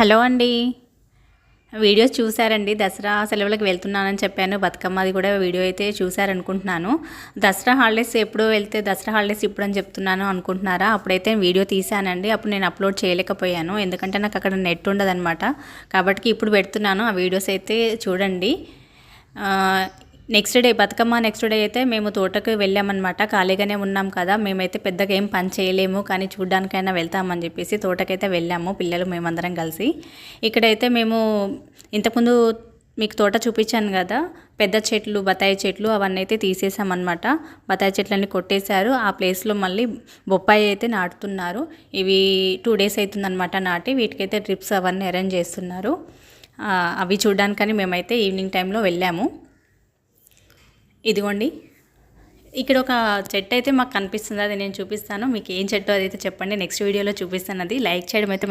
Hello అండి. Videos చూసారండి. దసరా సెలవులకు వెళ్తున్నానని చెప్పాను. బతుకమ్మది కూడా వీడియో అయితే చూసారనుకుంటున్నాను. దసరా హాలిడేస్ ఎప్పుడో వెళ్తే దసరా హాలిడేస్ ఇప్పుడని చెప్తున్నాను అనుకుంటున్నారా? అప్పుడైతే వీడియో తీసానండి. అప్పుడు నేను అప్లోడ్ చేయలేకపోయాను. ఎందుకంటే నాకు అక్కడ నెట్ ఉండదన్నమాట. కాబట్టి ఇప్పుడు పెడుతున్నాను. ఆ వీడియోస్ అయితే చూడండి. Next day Bathukamma next day అయితే మేము తోటకు వెళ్ళామన్నమాట. ఖాళీగానే ఉన్నాం కదా, మేమైతే పెద్దగా ఏం పని చేయలేము, కానీ చూడ్డానికైనా వెళ్తామని చెప్పేసి తోటకైతే వెళ్ళాము, పిల్లలు మేమందరం కలిసి. ఇక్కడైతే మేము ఇంతకుముందు మీకు తోట చూపించాను కదా, పెద్ద చెట్లు బత్తాయి చెట్లు అవన్నీ అయితే తీసేసామన్నమాట. బత్తాయి చెట్లన్నీ కొట్టేశారు. ఆ ప్లేస్లో మళ్ళీ బొప్పాయి అయితే నాటుతున్నారు. ఇవి 2 days అవుతుందన్నమాట నాటి. వీటికైతే డ్రిప్స్ అవన్నీ అరేంజ్ చేస్తున్నారు. అవి చూడడానికని మేమైతే ఈవినింగ్ టైంలో వెళ్ళాము. ఇదిగోండి, ఇక్కడ ఒక చెట్టు అయితే మాకు కనిపిస్తుంది, అది నేను చూపిస్తాను. మీకు ఏం చెట్టు అదైతే చెప్పండి, నెక్స్ట్ వీడియోలో చూపిస్తాను. అది లైక్ చేయడం అయితే